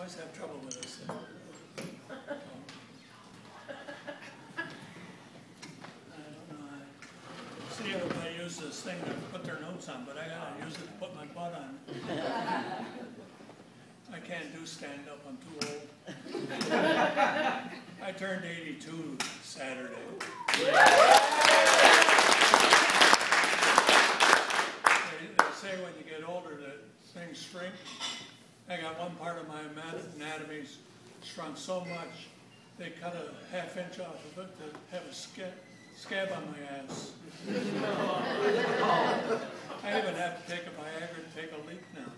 always have trouble with this thing. I don't know. I see everybody use this thing to put their notes on, but I gotta use it to put my butt on. I can't do stand-up, I'm too old. I turned 82 Saturday. They say when you get older that things shrink. I got one part of my anatomy shrunk so much, they cut a ½ inch off of it to have a scab on my ass. I even have to take a Viagra to take a leak now.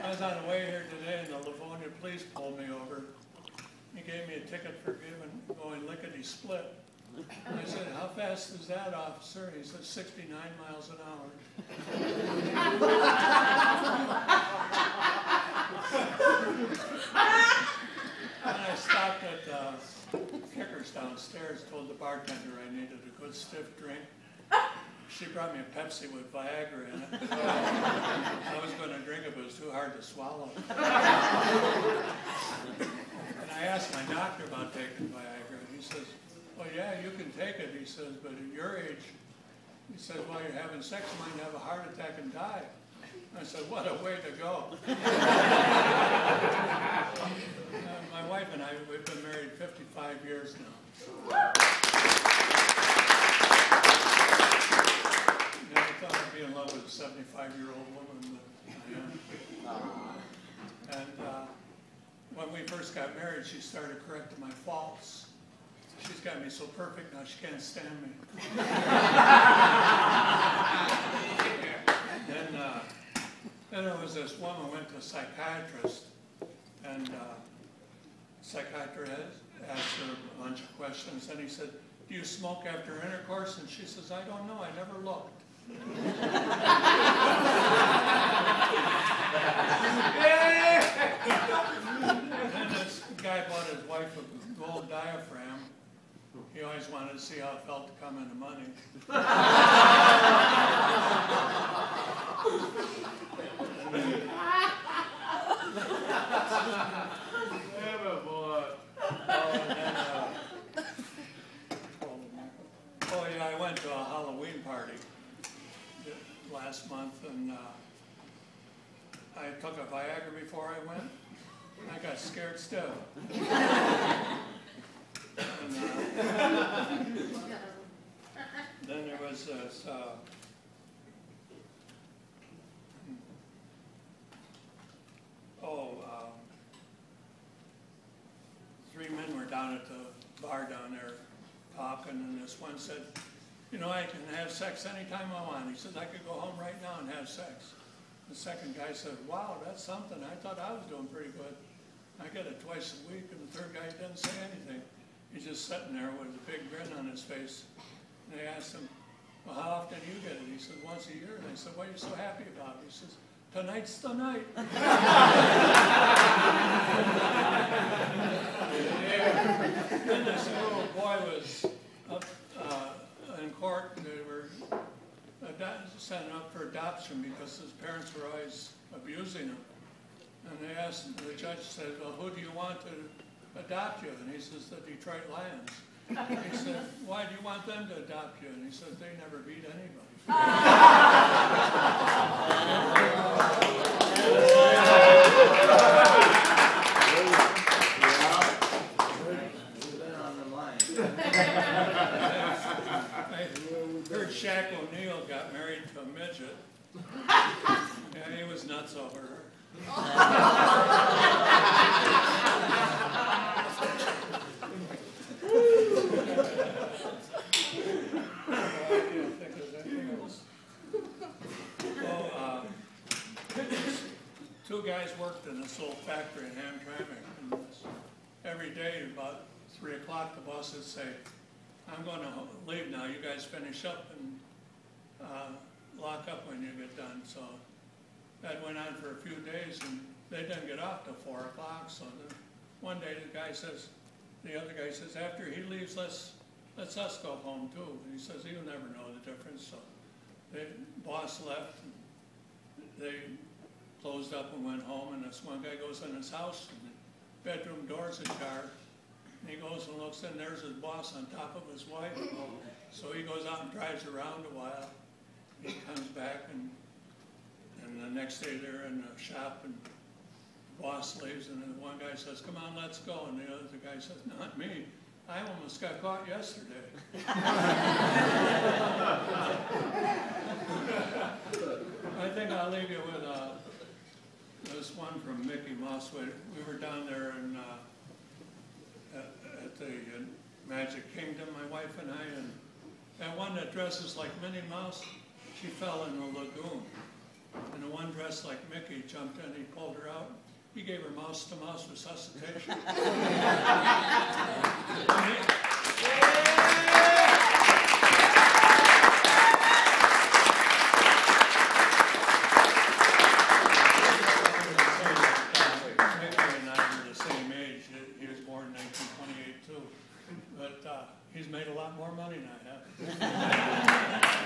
I was on the way here today and the Livonia police pulled me over. He gave me a ticket for going lickety-split. I said, how fast is that, officer? He said, 69 miles an hour. And I stopped at Kicker's downstairs, told the bartender I needed a good stiff drink. She brought me a Pepsi with Viagra in it. I was going to drink it, but it was too hard to swallow. And I asked my doctor about taking Viagra, and he says, well, yeah, you can take it, he says, but at your age, he says, while you're having sex, you might have a heart attack and die. I said, what a way to go. My wife and I, we've been married 55 years now. Never thought I'd be in love with a 75-year-old woman, but I am. And when we first got married, she started correcting my faults. She's got me so perfect now she can't stand me. Then there was this woman who went to a psychiatrist, and psychiatrist asked her a bunch of questions, and he said, do you smoke after intercourse? And she says, I don't know, I never looked. And this guy bought his wife a gold diaphragm. He always wanted to see how it felt to come into money. Oh yeah, I went to a Halloween party last month, and I took a Viagra before I went. I got scared stiff. And, then there was this, 3 men were down at the bar down there talking, and this one said, you know, I can have sex anytime I want. He said, I could go home right now and have sex. The second guy said, wow, that's something. I thought I was doing pretty good. I get it twice a week, and the third guy didn't say anything. He's just sitting there with a big grin on his face. And they asked him, well, how often do you get it? He said, once a year. And they said, what are you so happy about? He says, tonight's the night. And this little boy was up in court. They were sent up for adoption because his parents were always abusing him. And they asked, the judge said, well, who do you want to adopt you? And he says, the Detroit Lions. He said, why do you want them to adopt you? And he said, they never beat anybody. I heard Shaq O'Neal got married to a midget. And he was nuts over her. Two guys worked in this old factory in Hamtramck, and every day about 3 o'clock the boss would say, I'm going to leave now, you guys finish up and lock up when you get done. So that went on for a few days, and they didn't get off till 4 o'clock. So one day the other guy says, after he leaves, let's us go home too. And he says, you'll never know the difference. So the boss left. They closed up and went home, and this one guy goes in his house, and the bedroom door's ajar. And he goes and looks in, there's his boss on top of his wife. So he goes out and drives around a while. He comes back, and the next day they're in the shop, and the boss leaves, and the one guy says, "Come on, let's go." And the other guy says, "Not me. I almost got caught yesterday." I think I'll leave you with this one from Mickey Mouse. We were down there at the Magic Kingdom, my wife and I, and that one that dresses like Minnie Mouse, she fell in the lagoon. And the one dressed like Mickey jumped in, he pulled her out. He gave her mouse-to-mouse resuscitation. He's made a lot more money than I have.